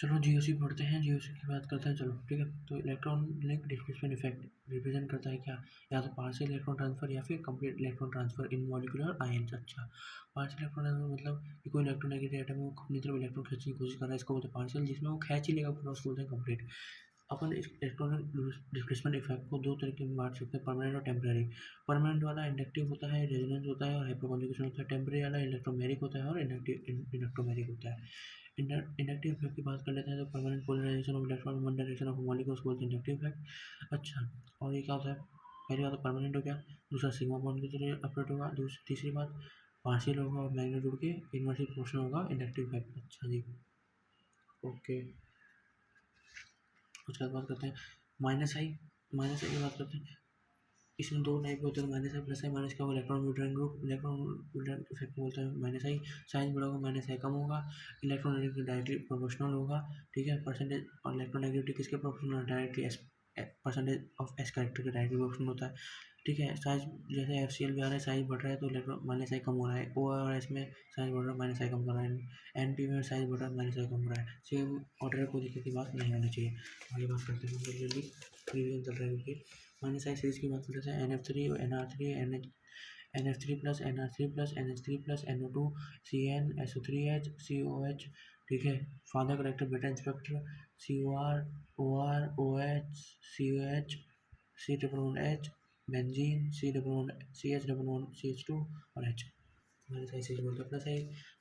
चलो जीओसी पढ़ते हैं, जीओसी की बात करते हैं। चलो ठीक है। तो इलेक्ट्रॉनिक डिस्प्लेसमेंट इफेक्ट रिप्रेजेंट करता है क्या? या तो पार्शियल इलेक्ट्रॉन ट्रांसफर या फिर कंप्लीट इलेक्ट्रॉन ट्रांसफर इन मॉलिक्यूलर आयन्स। अच्छा, पार्शियल इलेक्ट्रॉन ट्रांसफर मतलब कि कोई इलेक्ट्रोनेगेटिव एटम है वो अपनी तरफ इलेक्ट्रॉन खींचने की कोशिश कर रहा है, इसको बोलते हैं पार्शियल। जिसमें वो खींच ही लेगा पूरा, उसको बोलते हैं कंप्लीट। अपन इस इलेक्ट्रॉनिक डिस्प्लेसमेंट इफेक्ट को दो तरीके में बांट सकते हैं, परमानेंट और टेम्परेरी। परमानेंट वाला इंडक्टिव होता है, रेजोनेंस होता है और हाइपरकॉन्जुगेशन होता है। टेम्परेरी वाला इलेक्ट्रोमेरिक होता है और इलेक्ट्रोमेरिक होता है। इंडक्टिव इफेक्ट की बात कर लेते हैं। तो permanent polarisation of electron one direction of molecules को बोलते हैं इंडक्टिव इफेक्ट। अच्छा, और ये क्या होता है? पहली बात तो परमानेंट हो गया, दूसरा सिग्मा बॉन्ड की तरह ऑपरेट होगा, तीसरी बात पार्शियल होगा और मैग्नीट्यूड के इनवर्सली प्रोपोर्शनल होगा इंडक्टिव इफेक्ट। अच्छा जी, ओके। उसके बाद बात करते हैं माइनस आई। माइनस आई की बात करते हैं। इसमें दो टाइप के होते हैं, minus I plus I. Minus क्या होगा? Electron neutron group, electron neutron effect बोलते हैं माइनस आई। साइज बड़ा होगा, माइनस आई कम होगा। इलेक्ट्रॉन नेगेटिविटी डायरेक्टली प्रोपोर्शनल होगा, ठीक है। परसेंटेज और इलेक्ट्रॉन नेगेटिविटी किसके proportional? Directly S percentage of S character के डायरेक्टली प्रोपोर्शनल होता है, ठीक है। साइज जैसे एफ सी एल भी आ रहा है, साइज बढ़ रहा है तो इलेक्ट्रॉन माइनस आई कम हो रहा है। ओ और एस में साइज बढ़ रहा है, माइनस आई कम कर रहा है। एन पी में साइज बढ़ रहा है, माइनस आई कम हो रहा है। सेम ऑर्डर कोई दिक्कत की बात नहीं होनी चाहिए। आगे बात करते हैं, जल्दी रिवीजन चल रहा है क्योंकि माइनस आई सीरीज की बात करते हैं। N F three, N R three, N F three plus, N R three plus, N H three plus, N O two, C N, S O three H, C O H, ठीक है। Father character, बेटा inspector, C O R, O R, O H, C O H, C double one H, benzene, C double one, C H double one, C H two और H. Minus I series बोलते हैं। Plus I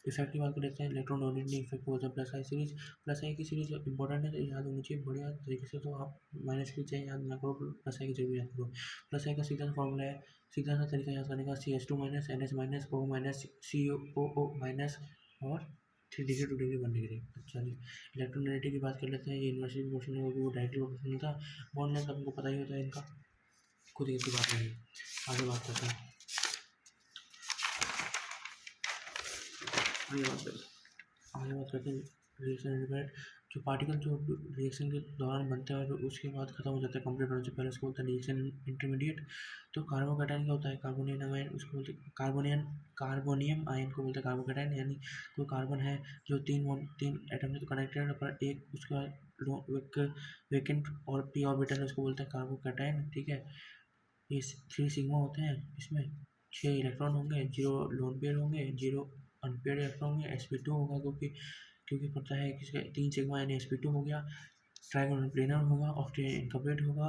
effect की बात कर लेते हैं। Electron donating effect बोलते हैं प्लस आई सीरीज। प्लस आई की सीरीज इंपॉर्टेंट है तो याद होनी चाहिए बढ़िया तरीके से, तो आप माइनस की चाहिए याद ना करो, प्लस आई की जरूर याद करो। प्लस आई का सीधा सा फॉर्मूला है, सीधा सा तरीका याद करने का, C H two minus, N H minus, O minus, C O minus और 3 डिग्री 2 डिग्री 1 डिग्री। अच्छा जी, इलेक्ट्रोनेगेटिव की बात कर लेते हैं। ये यूनिवर्सिटी प्रोपोर्शनल है, वो डायरेक्टली प्रोपोर्शनल था। बॉन्ड लेंथ आपको पता ही होता है इनका, खुद की बात नहीं। आगे बात करते हैं, आगे बात करते हैं रिएक्शन इंटरमीडिएट। जो पार्टिकल जो रिएक्शन के दौरान बनते हैं और उसके बाद खत्म हो जाता है, कंप्लीट होने से पहले, उसको बोलते हैं रिएक्शन इंटरमीडिएट। तो कार्बोकैटायन क्या होता है? कार्बोनियम आयन, उसको बोलते हैं कार्बोनियम आयन को बोलते हैं कार्बोकैटायन। यानी कोई कार्बन है जो तीन एटम से कनेक्टेड है पर एक उसका वेकेंट और पी ऑर्बिटल है, उसको बोलते हैं कार्बोकैटायन, ठीक है। ये 3 सिग्मा होते हैं, इसमें 6 इलेक्ट्रॉन होंगे, 0 लोन पेयर होंगे, 0 अनपेयर इलेक्ट्रॉन होंगे, sp2 होगा क्योंकि पता है कि 3 सिग्मा यानी sp2 हो गया। ट्राइगोनल प्लेनर होगा, ऑक्टेन इनकम्प्लीट होगा,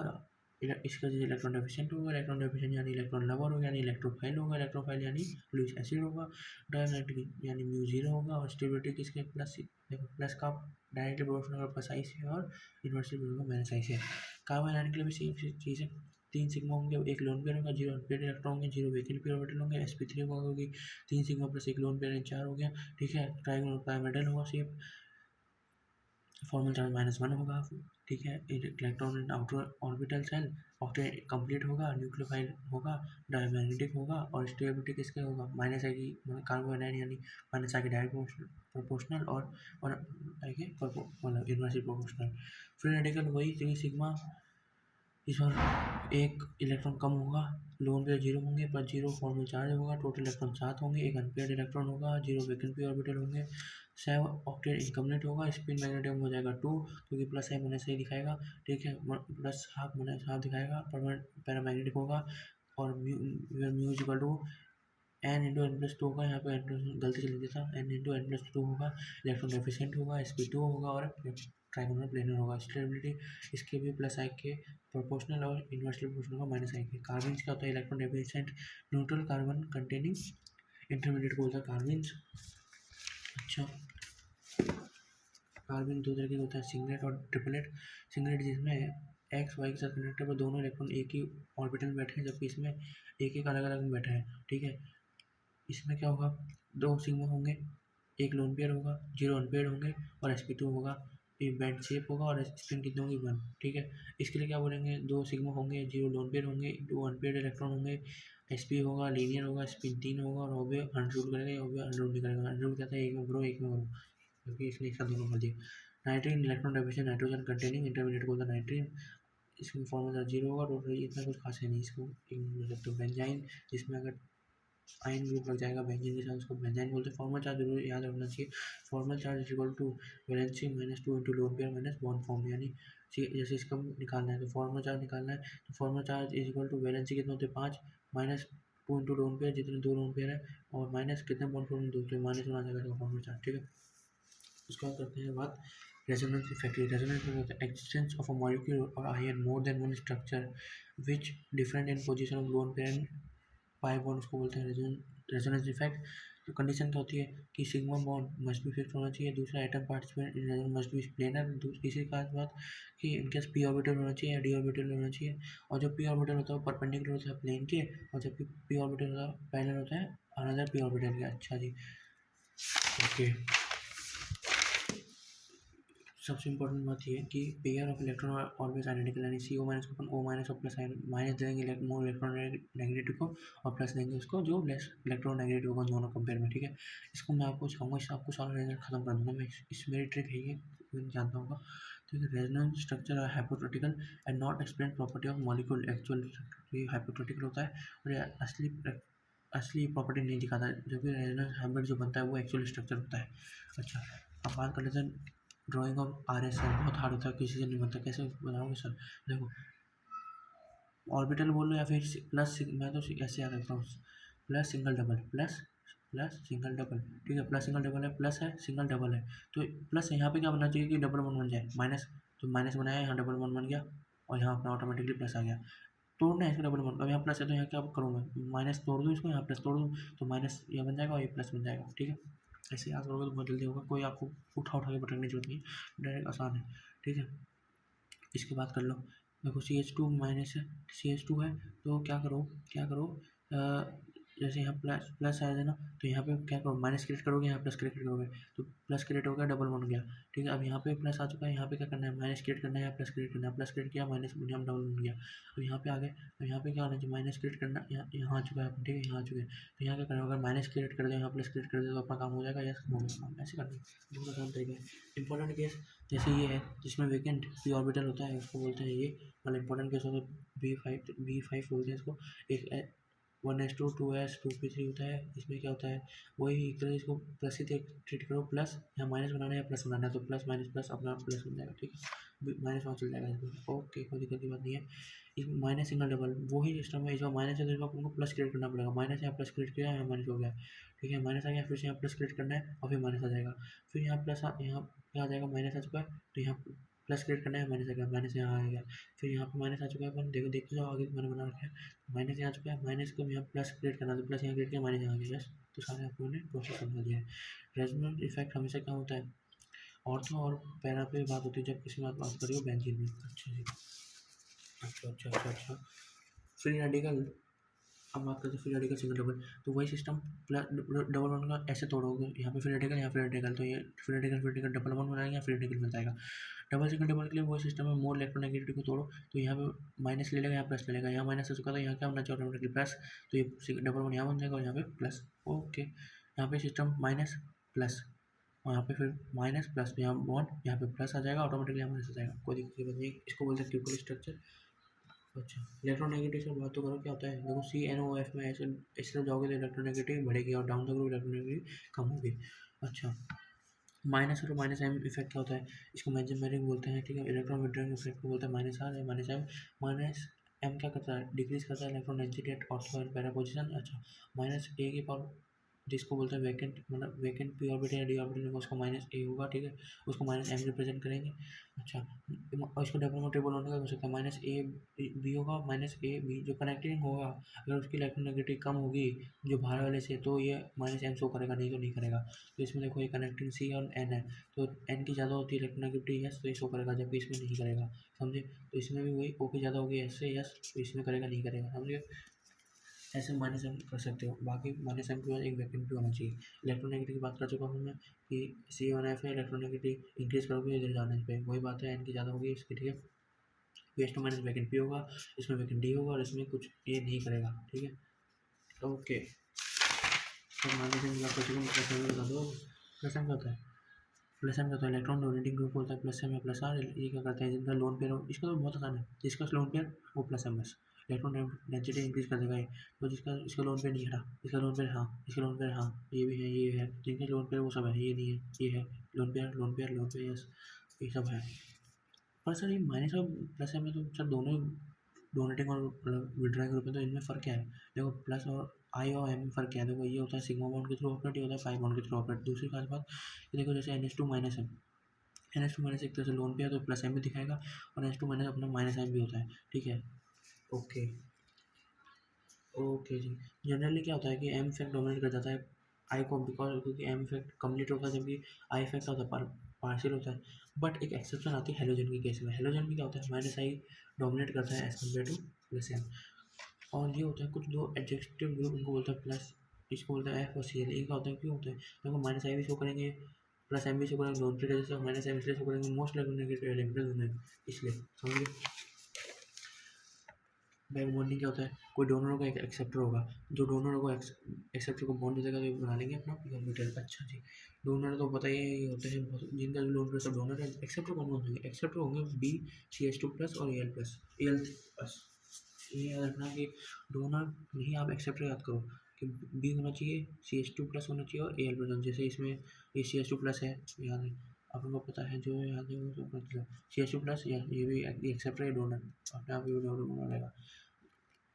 इसका जो इलेक्ट्रॉन डेफिशिएंट होगा, इलेक्ट्रॉन डेफिशिएंट यानी इलेक्ट्रॉन लवर होगा, यानी इलेक्ट्रोफाइल होगा, इलेक्ट्रोफाइल यानी लुइस एसिड होगा, डायमैग्नेटिक यानी म्यू जीरो होगा और स्टेबिलिटी किसके प्लस, देखो प्लस का डायरेक्टली प्रोपोर्शनल प्लस आई से और इन्वर्सली प्रोपोर्शनल माइनस आई से। कार्बन आयन के लिए भी सेम चीज़ है, 3 सिग्मा होंगे, 1 लोन पेयर होगा, 0 अनपेयर इलेक्ट्रॉन होंगे, 0 वेकेंट पेयर ऑर्बिटल होंगे, sp3 होगी, 3 सिग्मा प्लस 1 लोन पेयर 4 हो गया, ठीक है। ट्राइगोनल पिरामिडल होगा शेप, फॉर्मल चार्ज -1 होगा, ठीक है। Electron in outer orbital shell, octet complete होगा, न्यूक्लियोफाइल होगा, डायमैग्नेटिक होगा और स्टेबिलिटी किसके होगा? माइनस आई की, कार्बोनाइन यानी माइनस आई की डायरेक्ट प्रोपोर्शनल और आई के मतलब इनवर्सली प्रोपोर्शनल। फ्री रेडिकल वही 3 सिग्मा, इस बार 1 इलेक्ट्रॉन कम होगा, लोन पेयर 0 होंगे पर 0 फॉर्मल चार्ज होगा, टोटल इलेक्ट्रॉन 7 होंगे, 1 अनपेयर्ड इलेक्ट्रॉन होगा, 0 वैकेंट पी ऑर्बिटल होंगे, 7 ऑक्टेट इनकम्प्लीट होगा, स्पिन मैग्नेटियम हो जाएगा 2 क्योंकि प्लस आई माइनस आई दिखाएगा, ठीक है। प्लस हाफ माइनस हाफ दिखाएगा, पैरामैग्नेटिक होगा और mu equal to n into n plus two होगा। यहाँ पे एन गलती से लिख देता, n into n plus two होगा, इलेक्ट्रॉन डेफिशिएंट होगा, sp2 होगा और ट्राइगोनल प्लेनर होगा। स्टेबिलिटी इसके भी प्लस आई के प्रोपोर्शनल और इन्वर्सली प्रोपोर्शनल होगा माइनस आई के। कार्बन क्या होता है? Electron deficient neutral carbon containing intermediate को होता है कार्बन। अच्छा, कार्बन दो तरह के होता है, सिंगलेट और ट्रिपलेट। सिंगलेट जिसमें एक्स वाई के साथ कनेक्टेड पर दोनों इलेक्ट्रॉन एक ही ऑर्बिटल में बैठे हैं, जबकि इसमें एक एक अलग अलग में बैठा है, ठीक है। इसमें क्या होगा? 2 सिग्मा होंगे, 1 लोन पेयर होगा, 0 अनपेयर होंगे और sp2 होगा। ये बैंड शेप होगा और स्पिन कितने होंगी 1, ठीक है। इसके लिए क्या बोलेंगे? 2 सिग्मा होंगे, 0 लोन पेयर होंगे, 2 अनपेयर इलेक्ट्रॉन होंगे, sp होगा, लीनियर होगा, स्पिन 3 होगा और ओबे अनरूल करेगा, ओबे अनरूल नहीं करेगा। अनरूल कहता है एक में भरो एक में भरो, क्योंकि इसने एक साथ दोनों भर दिया। नाइट्रीन electron deficient nitrogen containing intermediate को होता है नाइट्रीन। इसमें फॉर्मूला 0 होगा, टोटल इतना कुछ खास है नहीं। इसको मतलब तो बेंजाइन, जिसमें अगर आयन ग्रुप लग जाएगा बेंजीन के साथ, उसको बेंजाइन बोलते हैं। फॉर्मल चार्ज जरूर याद रखना चाहिए, formal charge is equal to valency -2 into lone pair minus bond form, यानी जैसे इसका निकालना है तो फॉर्मल चार्ज निकालना है तो formal charge is equal to valency कितने होते हैं 5 -2 इंटू लोन पेयर, जितने 2 लोन पेयर है, और माइनस कितने बॉन्ड फॉर्म 2, तो माइनस में आ जाएगा फॉर्मल चार्ज, ठीक है। उसके बाद करते हैं बात रेजोनेंस इफेक्ट। रेजोनेंस में होता है एक्सटेंस ऑफ अ मॉलिक्यूल और ion more than one structure which different in position of lone pair and pi bond, उसको बोलते हैं रेजोनेंस इफेक्ट। तो कंडीशन क्या होती है कि sigma bond must be fix होना चाहिए, दूसरा atom participant in resonance must be planar, तीसरी खास बात कि इनके पी ऑर्बिटल होना चाहिए या डी ऑर्बिटल होना चाहिए, और जो पी ऑर्बिटल होता है वो परपेंडिकुलर होता है प्लेन के, और जबकि पी ऑर्बिटल होता है पैरेलल होता है अनदर पी ऑर्बिटल के। अच्छा जी, ओके। सबसे इंपॉर्टेंट बात ये है कि pair of electron always identical, यानी सी ओ माइनस को अपन ओ माइनस और प्लस माइनस देंगे मोर इलेक्ट्रॉन नेगेटिव को, और प्लस देंगे उसको जो लेस इलेक्ट्रॉन नेगेटिव होगा दोनों कंपेयर में, ठीक है। इसको मैं आपको सिखाऊंगा, इससे आपको सारा रेजोनेंस खत्म कर दूंगा मैं, इस मेरी ट्रिक है ये, जानता होगा। ठीक है, resonance structure are hypothetical and not explain property of molecule actual, ये हाइपोथेटिकल होता है और ये असली प्रॉपर्टी नहीं दिखाता है, जो कि रेजोनेंस हैबिट जो बनता है वो एक्चुअल स्ट्रक्चर होता है। अच्छा, अब बात कर लेते हैं drying of R S L, बहुत हार्ड होता है, किसी से नहीं बनता, कैसे बनाओगे सर। देखो ऑर्बिटल बोल लो या फिर प्लस, मैं तो ऐसे याद रखता हूँ, plus single double, plus plus single double, ठीक है। प्लस सिंगल डबल है, प्लस है सिंगल डबल है, तो प्लस यहाँ पे क्या बनना चाहिए कि डबल वन बन जाए, माइनस, तो माइनस बनाया यहाँ डबल वन बन गया, और यहाँ अपना ऑटोमेटिकली प्लस आ गया। तोड़ना है इसको डबल वन, अब यहाँ प्लस है तो यहाँ क्या करूँ मैं, माइनस तोड़ दूँ इसको, यहाँ प्लस तोड़ दूँ, तो माइनस ये बन जाएगा और ये प्लस बन जाएगा, ठीक है। ऐसे याद करोगे तो बहुत जल्दी होगा, कोई आपको उठा के भटकने की जरूरत नहीं है, डायरेक्ट आसान है, ठीक है। इसकी बात कर लो, देखो CH2 माइनस है, CH2 है, तो क्या करो जैसे यहाँ प्लस प्लस आया ना, तो यहाँ पे क्या करो, माइनस क्रिएट करोगे, यहाँ प्लस क्रिएट करोगे, तो प्लस क्रिएट हो गया, डबल बन गया, ठीक है। अब यहाँ पे प्लस आ चुका है, यहाँ पे क्या करना है, माइनस क्रिएट करना है या प्लस क्रिएट करना है, प्लस क्रिएट किया, माइनस यहाँ डबल बन गया, तो यहाँ पे आ गए, तो यहाँ पे क्या होना चाहिए, माइनस क्रिएट करना, यहाँ आ चुका है, ठीक है, यहाँ आ चुके हैं, तो यहाँ क्या करना होगा, माइनस क्रिएट कर दो, यहाँ प्लस क्रिएट कर दो, तो अपना काम हो जाएगा, यस हो गया काम, ऐसे करना है, बहुत आसान तरीका है। इंपॉर्टेंट केस जैसे ये है जिसमें वेकेंट पी ऑर्बिटल होता है, उसको बोलते हैं ये, मतलब इंपॉर्टेंट केस होता है B5 बोलते हैं इसको। एक 1s2 2p3 होता है, इसमें क्या होता है वही एक तरह इसको प्लस ही ट्रीट करो, प्लस या माइनस बनाना है या प्लस बनाना है, तो प्लस माइनस प्लस अपना प्लस बन जाएगा, ठीक है, माइनस वहाँ चल जाएगा इसमें, ओके, कोई दिक्कत की बात नहीं है। इसमें माइनस सिंगल डबल वही सिस्टम है, इसमें माइनस है तो इसमें आपको प्लस क्रिएट करना पड़ेगा, माइनस यहाँ प्लस क्रिएट किया, यहाँ माइनस हो गया, ठीक है, माइनस आ गया, फिर से यहाँ प्लस क्रिएट करना है और फिर माइनस आ जाएगा, फिर यहाँ प्लस यहाँ क्या आ जाएगा, माइनस आ चुका है, तो यहाँ प्लस क्रिएट करना है, माइनस आ गया, माइनस यहाँ आ गया, फिर यहाँ पे माइनस आ चुका है, अपन देखो देखते जाओ आगे मैंने बना रखा है, माइनस यहाँ आ चुका है, माइनस को यहाँ प्लस क्रिएट करना, तो प्लस यहाँ क्रिएट किया, माइनस यहाँ आ गया, यस, तो सारे आपको ने प्रोसेस समझा दिया है। रेजोनेंस इफेक्ट हमेशा क्या होता है, ऑर्थो और पैरा पे बात होती है जब किसी में बात करिए बेंजीन में। अच्छा जी, अच्छा, फ्री रेडिकल, अब बात करते हैं फ्री रेडिकल सिंगल डबल, तो वही सिस्टम प्लस डबल वन का ऐसे तोड़ोगे, यहाँ पे फ्री रेडिकल, यहाँ फ्री रेडिकल, तो ये फ्री रेडिकल डबल वन बनाएंगे, फ्री रेडिकल मिल जाएगा। डबल सिंगल डबल के लिए वही सिस्टम है, मोर इलेक्ट्रोनेगेटिविटी को तोड़ो, तो यहाँ पे माइनस ले लेगा, यहाँ प्लस ले लेगा, यहाँ माइनस हो चुका था, यहाँ क्या होना चाहिए ऑटोमेटिकली प्लस, तो ये डबल वन यहाँ बन जाएगा और यहाँ पे प्लस, ओके। यहाँ पे सिस्टम माइनस प्लस, और यहाँ पे फिर माइनस प्लस, यहाँ बॉन्ड, यहाँ पे प्लस आ जाएगा, ऑटोमेटिकली यहाँ माइनस आ जाएगा, कोई दिक्कत की बात नहीं, इसको बोलते हैं ट्रिपल स्ट्रक्चर। अच्छा, इलेक्ट्रोनेगेटिव से बात तो करो, क्या होता है, देखो CNOF में ऐसे इस तरफ जाओगे तो इलेक्ट्रोनेगेटिव बढ़ेगी और डाउन द ग्रुप इलेक्ट्रोनेगेटिव कम होगी। अच्छा, माइनस और माइनस एम इफेक्ट क्या होता है, इसको मेजेमेरिक बोलते हैं, ठीक है। इलेक्ट्रॉन विड्रॉइंग इफेक्ट को बोलते हैं माइनस आर या माइनस एम। माइनस एम क्या करता है, डिक्रीज करता है electron density at ortho para position. अच्छा, माइनस ए की पावर जिसको बोलते हैं वैकेंट, मतलब वैकेंट पी ऑर्बिटल या डी ऑर्बिटल में उसको माइनस ए होगा, ठीक है, उसको माइनस एम रिप्रेजेंट करेंगे। अच्छा, और इसको डबल ट्रिपल होने का हो सकता है, माइनस ए बी होगा, माइनस ए बी जो कनेक्टिंग होगा, अगर उसकी इलेक्ट्रोनेगेटिव कम होगी जो बाहर वाले से, तो ये माइनस एम शो करेगा, नहीं तो नहीं करेगा। तो इसमें देखो ये कनेक्टिंग सी और एन है, तो एन की ज़्यादा होती है इलेक्ट्रोनेगेटिविटी यस, तो ये शो करेगा, जबकि इसमें नहीं करेगा, समझे। तो इसमें भी वही ओ की ज़्यादा होगी एस से यस, तो इसमें करेगा नहीं करेगा, समझे। ऐसे माइनस एम कर सकते हो, बाकी माइनस एम के बाद एक वैकेंट भी होना चाहिए। इलेक्ट्रोनेगेटिव की बात कर चुका हूँ मैं कि C1F है, इलेक्ट्रोनेगेटिव इंक्रीज करोगे इधर जाने पे, वही बात है, एन की ज़्यादा होगी इसकी, ठीक है। वेस्ट माइनस वैकेंट पी होगा, इसमें वैकेंट डी होगा और इसमें कुछ ये नहीं करेगा, ठीक है, ओके। तो माइनस एम की बात कर चुका हूँ, प्लस एम बता दो। प्लस एम क्या होता है, प्लस एम क्या होता है, इलेक्ट्रॉन डोनेटिंग ग्रुप होता है प्लस एम या प्लस आर, ये क्या करता है जिनका लोन पेयर हो, इसका तो बहुत आसान है, जिसका लोन पेयर वो प्लस एम बस, इलेक्ट्रॉन डेंसिटी इंक्रीज कर देगा ये। तो जिसका इसका लोन पेयर नहीं है, इसका लोन पेयर हाँ, इसका लोन पेयर हाँ, ये भी है, ये है, जिनके लोन पेयर वो सब है, ये नहीं है, ये है lone pair, lone pair, lone pair, yes ये सब है। पर सर ये माइनस और प्लस में तो सर दोनों डोनेटिंग और विड्रॉइंग ग्रुप में, तो इनमें फ़र्क क्या है? देखो प्लस और आई और एम में फ़र्क क्या है? देखो ये होता है सिग्मा बॉन्ड के थ्रू ऑपरेट, ये होता है पाई बॉन्ड के थ्रू ऑपरेट। दूसरी खास बात ये देखो, जैसे NH2 माइनस है, NH2 माइनस एक तरह से लोन पे है तो प्लस एम भी दिखाएगा, और NH2 माइनस अपना माइनस एम भी होता है, ठीक है। ओके ओके जी। जनरली क्या होता है कि एम इफेक्ट डोमिनेट कर जाता है आई को, बिकॉज क्योंकि एम इफेक्ट कंप्लीट होता है, जबकि आई इफेक्ट होता है पार्शियल होता है। बट एक एक्सेप्शन आती है हेलोजन की केस में। हेलोजन में क्या होता है, माइनस आई डोमिनेट करता है as compare to plus M. और ये होता है कुछ दो एडजेक्टिव ग्रुप, उनको बोलते हैं प्लस, इसको बोलते हैं एफ और सी एल। ये क्या होता है, क्यों होता है? देखो माइनस आई भी शो करेंगे, प्लस एम भी शो करेंगे, लोन पे जैसे माइनस एम इसलिए शो करेंगे, मोस्ट लाइक नेगेटिव एलिमेंट होंगे, इसलिए समझिए। बैक बॉन्डिंग क्या होता है, कोई डोनर का एक एक्सेप्टर होगा, जो डोनर को एक्सेप्टर को बॉन्ड देगा तो ये बना लेंगे अपना ऑर्बिटल। अच्छा जी, डोनर तो बताइए ये होते हैं जिनका जो लोन पे सब डोनर है। एक्सेप्टर कौन होंगे? एक्सेप्टर होंगे BCH2 प्लस और AL प्लस, AL प्लस। ये याद रखना कि डोनर नहीं, आप एक्सेप्टर याद करो कि बी होना चाहिए, CH2 प्लस होना चाहिए और AL प्लस। जैसे इसमें ये CH2 प्लस है, याद है आप लोगों को, पता है जो याद है वो तो मतलब CH2 प्लस, या ये भी एक्सेप्टर है डोनर, अपने आप ही डोनर बना लेगा।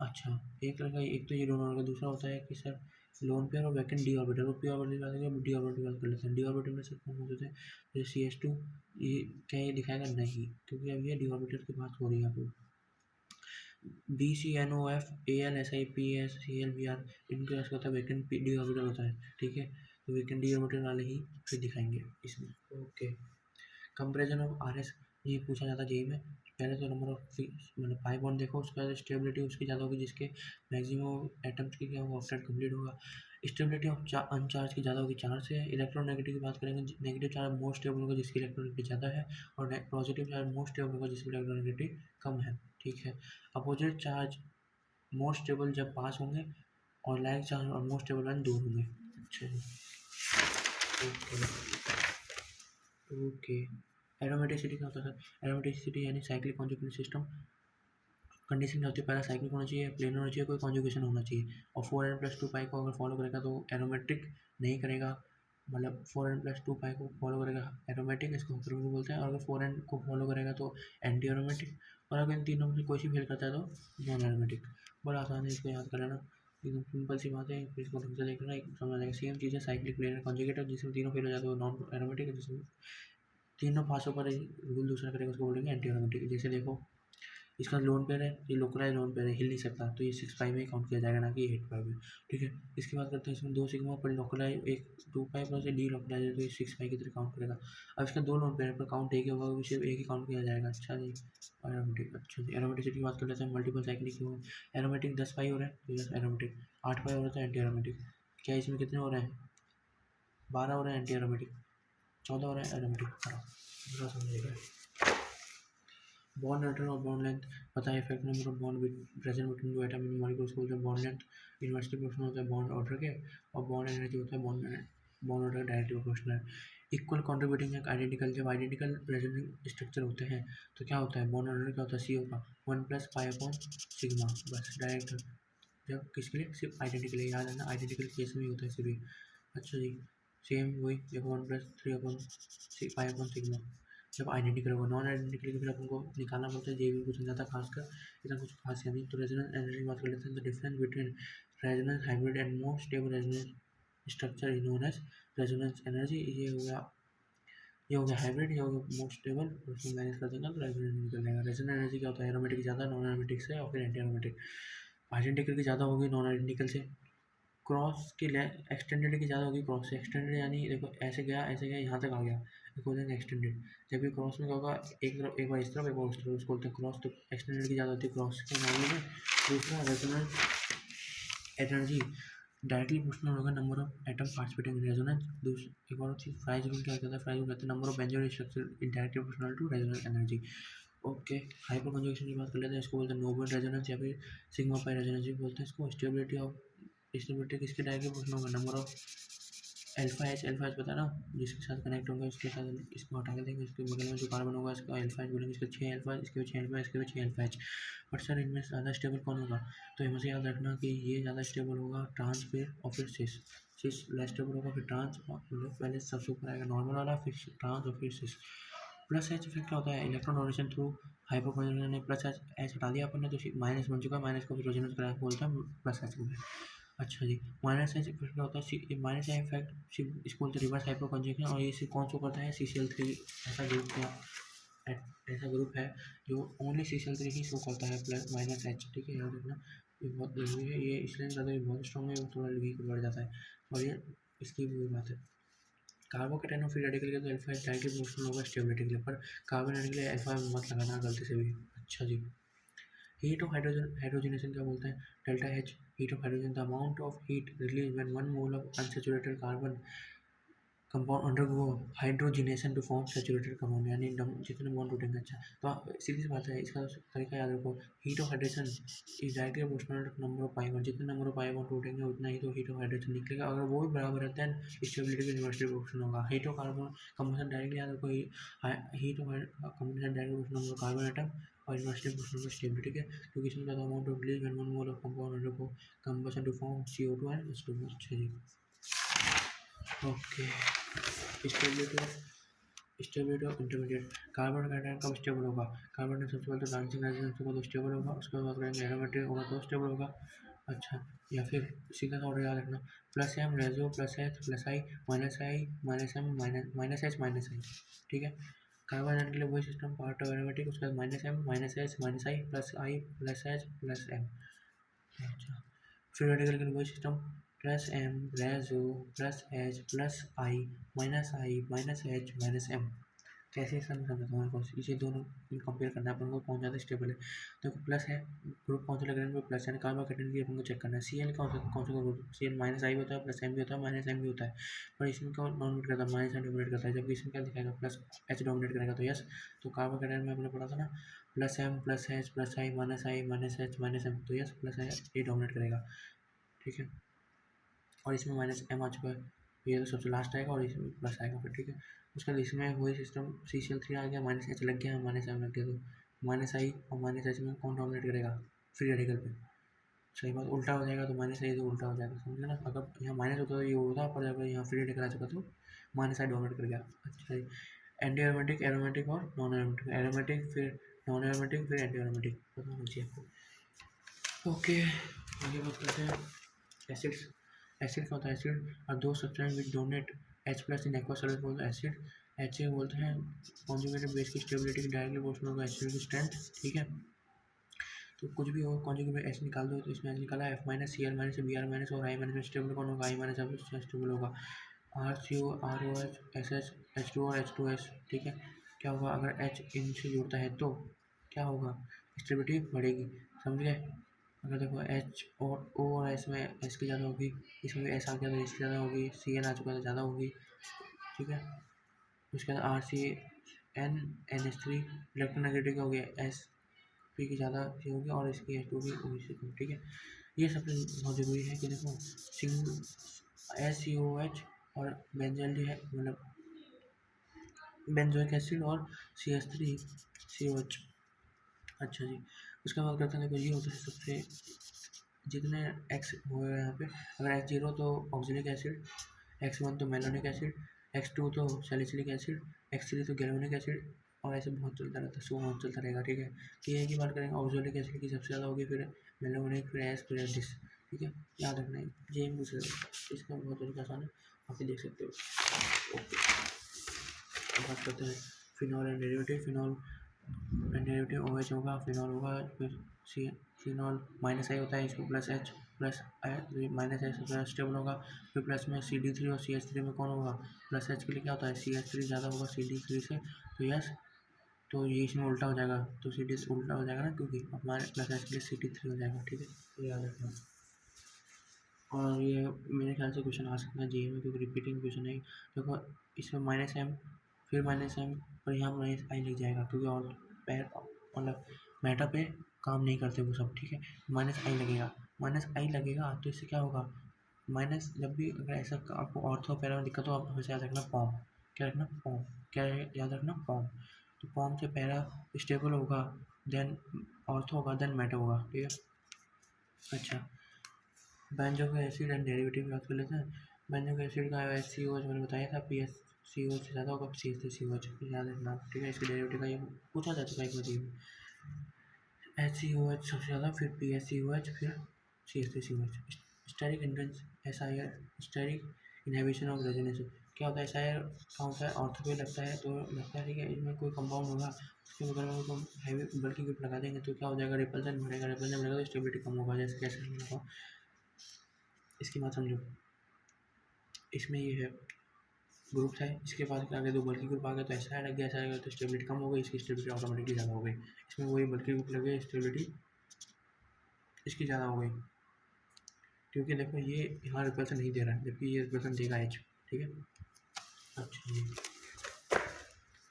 अच्छा, एक लड़का, एक तो ये डोनर का, दूसरा होता है कि सर लोन पेयर और वैकेंट डी ऑर्बिटल। वो पी ऑर्बिटल बात करेंगे, डी ऑर्बिटल बात कर लेते हैं। डी ऑर्बिटल में सर कौन होते हैं? जैसे CH2, ये क्या ये दिखाएगा? नहीं, क्योंकि अब ये डी ऑर्बिटल की बात हो रही है। आपको BCNOF ALSIPS CLBR, इनके पास होता है वैकेंट डी ऑर्बिटल होता है, ठीक है। तो वैकेंट डी ऑर्बिटल वाले ही फिर दिखाएंगे इसमें। ओके, कंपेरिजन ऑफ RS, ये पूछा जाता है जेई में। पहले तो नंबर ऑफ मतलब पाई बॉन्ड देखो, उसके बाद स्टेबिलिटी उसकी ज़्यादा होगी जिसके मैक्सिमम एटम्स की क्या होगा, ऑक्साइड कंप्लीट होगा। स्टेबिलिटी ऑफ अनचार्ज की ज़्यादा होगी चार्ज से। इलेक्ट्रोनेगेटिव की बात करेंगे, नेगेटिव चार्ज मोस्ट स्टेबल होगा जिसकी इलेक्ट्रोनेगेटिव ज़्यादा है, और पॉजिटिव चार्ज मोस्ट स्टेबल होगा जिसकी इलेक्ट्रोनेगेटिव कम है, ठीक है। अपोजिट चार्ज मोस्ट स्टेबल जब पास होंगे, और लाइक चार्ज और मोस्ट स्टेबल वन दूर होंगे। अच्छा जी, ओके। एरोमेटिसिटी क्या होता है सर? एरोमेटिसिटी यानी साइक्लिक कॉन्जुगेशन सिस्टम। कंडीशन क्या होती है? पहला साइक्लिक होना चाहिए, प्लेन होना चाहिए, कोई कॉन्जुगेशन होना चाहिए। और 4n+2 पाई को अगर फॉलो करेगा तो एरोमेट्रिक नहीं करेगा, मतलब 4n+2 पाई को फॉलो करेगा एरोमेटिक, इसको हम बोलते हैं। और अगर 4n को फॉलो करेगा तो एंटी एरोमेटिक, और अगर इन तीनों में से कोई सी फेल करता है तो नॉन एरोमेटिक। बड़ा आसान है, इसको याद कर लेना, एकदम सिंपल सी बात है। फिर इसको ढंग से देख लेना, एक समझ आ जाएगा। सेम चीज़ है साइक्लिक प्लेन कॉन्जुगेट, जिसमें तीनों फेल हो जाते हैं वो नॉन एरोमेटिक है, जिसमें तीनों पासों पर रूल दूसरा करेगा उसको बोलेंगे एंटी एरोमेटिक। जैसे देखो इसका लोन पेयर है, ये लोकलाइज लोन पेयर है, हिल नहीं सकता, तो ये 6 पाई में काउंट किया जाएगा, ना कि 8 पाई में, ठीक है। इसकी बात करते हैं, इसमें 2 सिग्मा पर लोकलाइज, एक 2 पाई प्लस डी लोकलाइज है, तो ये 6 पाई की तरह काउंट करेगा। अब इसका 2 लोन पेयर पर काउंट एक ही होगा, वो सिर्फ एक ही काउंट किया जाएगा। अच्छा जी, एरोमेटिक। अच्छा जी, एरोमेटिसिटी की बात कर लेते हैं। मल्टीपल साइक्लिक क्यों है? एरोमेटिक 10 पाई हो रहा है तो यस एरोमेटिक, 8 पाई हो रहा है तो एंटी एरोमेटिक। क्या इसमें कितने हो रहे हैं? 12 हो रहे हैं एंटी एरोमेटिक, 14 हो रहे हैं एरोमेटिक। पूरा समझिएगा। बॉन्ड नेचर और बॉन्ड लेंथ पता है, effect number of bond present between दो एटम इन मॉलिक्यूल्स को बोलते हैं बॉन्ड लेंथ। इन्वर्सली प्रोपोर्शनल होता है बॉन्ड ऑर्डर के, और बॉन्ड एनर्जी होता है bond order directly proportional. Equal contributing है आइडेंटिकल, जब आइडेंटिकल प्रेजेंटिंग स्ट्रक्चर होते हैं तो क्या होता है, बॉन्ड ऑर्डर क्या होता है, CO का 1+π/σ, बस डायरेक्ट। जब किसके लिए? सिर्फ आइडेंटिकल, याद है ना, आइडेंटिकल केस में ही होता है सिर्फ। अच्छा जी, सेम वही देखो 1+3/π/σ जब आइडेंटिकल होगा। नॉन आइडेंटिकल की फिर अपन को निकालना पड़ता है, जे भी कुछ नहीं आता खासकर, इतना कुछ खास है नहीं। तो रेजोनेंस एनर्जी की बात कर लेते हैं। तो difference between resonance hybrid and most stable resonance structure is known as resonance energy. ये हो गया हाइब्रिड, ये हो गया मोस्ट स्टेबल, उसमें मैनेज कर देंगे तो रेजोनेंस निकल जाएगा। रेजोनेंस एनर्जी क्या होता है? एरोमेटिक ज़्यादा नॉन एरोमेटिक से, और फिर एंटी एरोमेटिक। आइडेंटिकल की ज़्यादा होगी नॉन आइडेंटिकल से, क्रॉस की एक्सटेंडेड की ज़्यादा होगी क्रॉस से। एक्सटेंडेड यानी देखो ऐसे गया यहाँ तक आ गया, इसको बोलते हैं एक्सटेंडेड। जबकि क्रॉस में क्या होगा, एक तरफ एक बार इस तरफ एक बार उस तरफ, उसको बोलते हैं क्रॉस। तो एक्सटेंडेड की ज़्यादा होती है क्रॉस के मामले में। दूसरा रेजोनेंस एनर्जी डायरेक्टली प्रोपोर्शनल होगा number of atom participating in resonance. एक और चीज़ फ्राइज रूल क्या कहता है? फ्राइज रूल कहते हैं number of benzoic structure directly proportional to resonance energy. Okay, hyperconjugation की बात कर लेते हैं, इसको बोलते हैं नोबल रेजोनेंस या फिर सिग्मा पाई रेजोनेंस भी बोलते हैं इसको। स्टेबिलिटी किसके डायरेक्टली प्रोपोर्शनल होगा? नंबर ऑफ अल्फा एच पता है ना, जिसके साथ कनेक्ट होगा इसके साथ इसको हटा के देंगे, इसके बगल में जो कार्बन होगा इसका अल्फा एच बोलेंगे, इसके 6 अल्फा, इसके भी 6 अल्फा, इसके भी 6 अल्फा एच। बट सर इनमें ज़्यादा स्टेबल कौन होगा? तो हमें याद रखना कि ये ज़्यादा स्टेबल होगा ट्रांस पे और फिर सिस लेस स्टेबल होगा, फिर ट्रांस, मतलब पहले सबसे ऊपर आएगा नॉर्मल वाला, फिर ट्रांस और फिर सिस। प्लस एच फिर क्या होता है? इलेक्ट्रॉन डोनेशन थ्रू हाइपोकॉन्जुगेशन ने प्लस एच हटा दिया अपन ने, तो माइनस बन चुका, माइनस को फिर रोजेनस ग्राफ बोलते हैं प्लस एच को। अच्छा जी, माइनस एच फिर क्या होता है? माइनस एच इफेक्ट इसको बोलते हैं रिवर्स हाइपोकॉन्जुगेशन, और ये कौन शो करता है? CCl3 ऐसा ग्रुप का ऐसा ग्रुप है जो ओनली CCl3 ही शो करता है प्लस माइनस एच। ठीक है, याद रखना ये बहुत जरूरी है, ये इसलिए ज़्यादा ये बहुत स्ट्रॉन्ग है, थोड़ा वीक बढ़ जाता है, और ये इसकी वही बात है। कार्बोकेटाइन और फ्री रेडिकल के तो अल्फा डायरेक्टली प्रोपोर्शनल होगा स्टेबिलिटी के लिए, पर कार्बन के लिए अल्फा मत लगाना गलती से भी। अच्छा जी, हीट ऑफ हाइड्रोजनेशन क्या बोलते हैं? Delta H, heat of hydrogen, the amount of heat release when 1 mole of unsaturated carbon compound undergo hydrogenation to form saturated compound, यानी जितने बॉन्ड टूटेंगे। अच्छा, तो सीधी सी बात है, इसका तरीका याद रखो, heat of hydration is directly proportional to number of pi bond, जितने नंबर ऑफ पाई बॉन्ड टूटेंगे उतना ही तो हीट ऑफ हाइड्रेशन निकलेगा, अगर वो भी बराबर है देन स्टेबिलिटी की इन्वर्सली प्रोपोर्शनल होगा। Heat of carbon combustion directly याद रखो, heat of combustion directly proportional number of carbon atom और इन्वर्सली प्रोपोर्शनल टू स्टेबिलिटी के, क्योंकि इसमें ज़्यादा amount of release when 1 mole of compound undergo combustion to form CO2 and H2। अच्छा जी, okay. Stability of intermediate, carbon cation कब stable होगा? Carbon सबसे पहले तो डांसिंग रेजोनेंस होगा तो स्टेबल होगा, उसके बाद करेंगे एरोमेटिक होगा तो स्टेबल होगा। अच्छा, या फिर सीधा ऑर्डर याद रखना, plus M reso plus H plus I minus M minus H minus I. ठीक है, कार्बन के लिए वही सिस्टम, पार्ट ऑफ एरोमेटिक, उसके बाद minus M minus H minus I plus H plus M. अच्छा, फ्री रेडिकल के लिए वही system, plus M reso plus H plus I minus H minus M. कैसे समझाता हूँ तुम्हारे को, इसे दोनों कंपेयर करना है अपन को, कौन ज़्यादा स्टेबल है। तो प्लस है, ग्रुप कौन सा लग रहा है, प्लस है, कार्बोकेटाइन की अपन को चेक करना है। CL कौन सा ग्रुप? CL माइनस आई होता है, प्लस एम भी होता है, माइनस एम भी होता है, पर इसमें क्या डोमिनेट करता है? माइनस एम डोमिनेट करता है, जबकि इसमें क्या दिखाएगा? प्लस एच डोमिनेट करेगा। तो यस, तो कार्बोकेटाइन में हमने पढ़ा था ना, plus M plus H plus I minus H minus M, तो यस प्लस ए डोमिनेट करेगा। ठीक है, और इसमें माइनस एम आ चुका है, ये तो सबसे लास्ट आएगा और इसमें प्लस आएगा फिर। ठीक है, उसके बाद इसमें वही सिस्टम, CCl3 आ गया, माइनस एच लग गया, माइनस एम लग गया, तो माइनस आई और माइनस एच में कौन डोमिनेट करेगा? फ्री रेडिकल पे। सही बात, उल्टा हो जाएगा तो माइनस आई तो उल्टा हो जाएगा, समझे ना? अगर यहाँ माइनस होता तो ये होता, पर अगर यहाँ फ्री रेडिकल आ चुका तो माइनस आई डोमिनेट कर गया। अच्छा जी, एंटी एरोमेटिक, एरोमेटिक और नॉन एरोमेटिक, एरोमेटिक फिर नॉन एरोमेटिक फिर एंटी एरोमेटिक, पता होना चाहिए आपको। ओके, आगे बात करते हैं एसिड्स। एसिड क्या होता है? एसिड और दो substance which donate H plus in aqua solid बोलते हैं एसिड। एच बोलते हैं कॉन्जुगेटेड बेस की स्टेबिलिटी की डायरेक्टली प्रोपोर्शनल होगा एसिड की स्ट्रेंथ। ठीक है, तो कुछ भी हो कॉन्जुगेट एच निकाल दो, तो इसमें एच निकाला, F minus Cl minus Br minus और I माइनस में स्टेबल कौन होगा? I माइनस स्टेबल होगा, RCO ROH SH H2 और H2S। ठीक है, क्या होगा अगर H इनसे जुड़ता है तो क्या होगा? स्टेबिलिटी बढ़ेगी, समझ गए? अगर देखो H और O और S में S की ज़्यादा होगी, इसमें भी S आ गया तो S की ज़्यादा होगी, Cl आ चुका तो ज़्यादा होगी। ठीक है, उसके बाद RCN NH3 इलेक्ट्रोनेगेटिव हो गया, SP की ज़्यादा होगी और इसकी H2 भी होगी से कम। ठीक है, ये सबसे बहुत ज़रूरी है कि देखो सिंगल SCOH और बेंजल्डी है, मतलब बेंजोइक एसिड और CH3COH। अच्छा जी, उसके बाद करते हैं, देखो ये होता है सबसे जितने एक्स हुए यहाँ पे, अगर X0 तो ऑक्जेलिक एसिड, X1 तो मेलोनिक एसिड, X2 तो सैलिसिलिक एसिड, X3 तो गैल्वेनिक एसिड, और ऐसे बहुत चलता रहता है, सो बहुत चलता रहेगा। ठीक है, कि एक ही बात करेंगे, ऑक्जेलिक एसिड की सबसे ज़्यादा होगी, फिर मेलोनिक, फिर एस, फिर एडिस। ठीक है, याद रखना है, ये दूसरे इसका बहुत तरीका आसान है, आप देख सकते हो। ओके, बात करते हैं phenol and derivative. Phenol and derivative OH होगा, फिनॉल होगा, फिर फिनॉल माइनस आई होता है, इसको plus H plus minus H plus stable होगा, फिर प्लस में CD3 और CH3 में कौन होगा? प्लस एच के लिए क्या होता है? CH3 ज़्यादा होगा CD3 से, तो यस, तो ये इसमें उल्टा हो जाएगा, तो CD उल्टा हो जाएगा ना, क्योंकि हमारे प्लस एच के लिए CD3 हो जाएगा। ठीक है, तो याद रखना, और ये मेरे ख्याल से क्वेश्चन आ सकता है JEE में, क्योंकि रिपीटिंग क्वेश्चन है। देखो इसमें माइनस एम फिर माइनस एम, और यहाँ माइनस आई लग जाएगा, क्योंकि और पैर मतलब मेटा पे काम नहीं करते वो सब। ठीक है, माइनस आई लगेगा, तो इससे क्या होगा? माइनस जब भी अगर ऐसा आपको ऑर्थो पैरा में दिक्कत हो, आप हमेशा याद रखना पॉम। क्या रखना? पॉम। क्या याद रखना? पॉम। तो पॉम से पैरा स्टेबल होगा, देन ऑर्थो होगा, देन मेटा होगा, ठीक है। अच्छा, बेंजोइक एसिड एंड डेरिवेटिव की बात कर लेते हैं। बेंजोइक एसिड का HCOH मैंने बताया था, PSCOH से ज़्यादा होगा, CH3COH याद रखना, ठीक है। इसके डेरिवेटिव का ये पूछा जा चुका है एक बार ये। HCOH सबसे ज़्यादा, फिर PSCOH, फिर CH3COH। Steric entrance SIR, steric inhibition of resonance. क्या होता है? SIR का होता है ऑर्थो पे लगता है तो लगता है, ठीक है, इसमें कोई कंपाउंड होगा, उसके बगल में कोई हैवी बल्कि ग्रुप लगा देंगे तो क्या हो जाएगा? रिपल्सन बढ़ेगा, रिपल्सन बढ़ेगा तो स्टेबिलिटी कम होगा। जैसे कैसे होगा इसकी बात समझो। इसमें ये है ग्रुप है, इसके बाद आगे दो बल्कि ग्रुप आ गया तो ऐसा लग गया, ऐसा लग गया तो स्टेबिलिटी कम हो गई, इसकी स्टेबिलिटी ऑटोमेटिकली ज़्यादा हो गई। इसमें वही बल्कि ग्रुप लगे, स्टेबिलिटी इसकी ज़्यादा हो गई, क्योंकि देखो ये यहाँ रिपल्सन नहीं दे रहा है, जबकि ये रिपल्सन देगा H, ठीक है। अच्छा जी,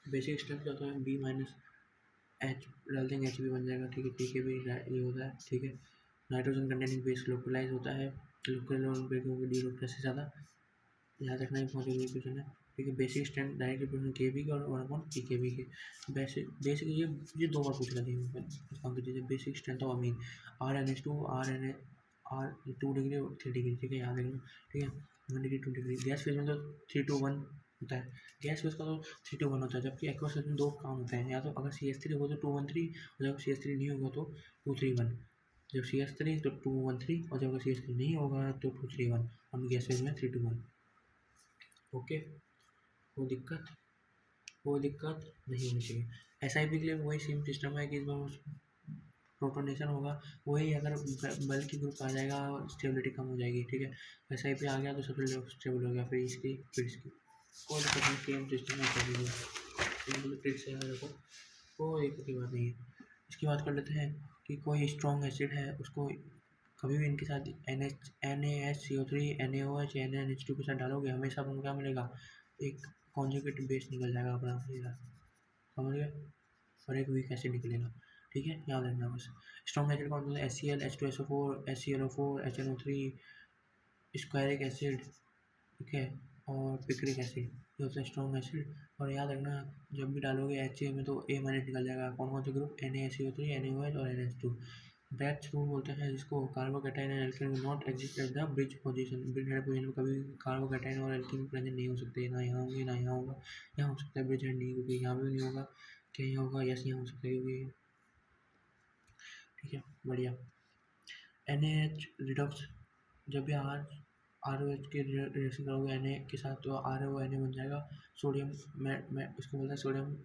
बेसिक स्ट्रेंथ क्या होता है? B माइनस H डाल देंगे, H भी बन जाएगा, ठीक है। P के भी ये होता है, ठीक है। नाइट्रोजन कंटेनिंग बेस लोकलाइज होता है, लोकल डी लोकल से ज़्यादा याद रखना इंपॉर्टेंट क्वेश्चन है, ठीक है। बेसिक स्ट्रेंथ डायरेक्ट रिप्रेजेंट के बी के और 1/, के बी के। बेसिक ये दो बार पूछ रहे थे। Basic strength of amine RnH2 R 2 degree और 3 डिग्री, ठीक है, याद रखना, ठीक है। 1 डिग्री 2 डिग्री। गैस फेज में तो 3 to 1 होता है, गैस फेज का तो 3 to 1 होता है, जबकि एक्वस फेज में दो काम होते हैं, या तो अगर CH3 होगा तो 213, और जब CH3 नहीं होगा तो 231। जब CH3 तो 213, और जब CH3 नहीं होगा तो 231, और गैस फेज में 3 to 1। ओके, वो दिक्कत नहीं होनी चाहिए। SIP के लिए वही सेम सिस्टम है कि इसमें प्रोटोनेशन होगा, वही अगर बल्कि ग्रुप आ जाएगा स्टेबिलिटी कम हो जाएगी, ठीक है। SIP आ गया तो सबसे स्टेबल हो गया, फिर इसकी कोई दिक्कत नहीं, सेम सिस्टम है, ट्रिक से देखो, कोई दिक्कत की बात नहीं है। इसकी बात कर लेते हैं कि कोई स्ट्रॉन्ग एसिड है, उसको कभी भी इनके साथ NaHCO3 NaOH NaNH2 के साथ डालोगे, हमेशा आपको क्या मिलेगा? एक कॉन्जुगेट बेस निकल जाएगा अपना, समझ गए, और एक वीक एसिड निकलेगा, ठीक है, याद रखना बस। स्ट्रॉन्ग एसिड कौन सा है? HCl H2SO4 HClO4 HNO3, स्क्वायरिक acid, ठीक है, और पिक्रिक एसिड, ये होता है स्ट्रॉन्ग एसिड। और याद रखना, जब भी डालोगे HCl में तो A- निकल जाएगा। कौन कौन से ग्रुप? NaCO3 NaOH और NH2। ब्रैक्स रूल बोलते हैं जिसको, carbocation and alkene will not exist at the bridge position. Bridgehead position में कभी कार्बोकैटायन और एल्केन प्रेजेंट नहीं हो सकते, ना यहाँ होंगे ना यहाँ होगा। यहाँ हो सकता है ब्रिज हेड नहीं, क्योंकि यहाँ भी नहीं होगा, क्या यहाँ होगा? यस, यहाँ हो सकता है, क्योंकि, ठीक है, बढ़िया। NaH रिडॉक्स, जब भी ROH के रिएक्शन करोगे Na के साथ तो RONA बन जाएगा। सोडियम इसको बोलते हैं सोडियम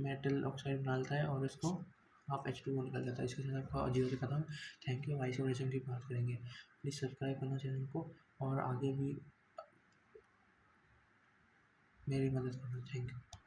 मेटल ऑक्साइड डालता है और इसको आप H2O निकल जाता है। इसके साथ आपका 0 से खत्म। Thank you. आइसोलेशन की बात करेंगे, प्लीज़ सब्सक्राइब करना चैनल को और आगे भी मेरी मदद करना। Thank you.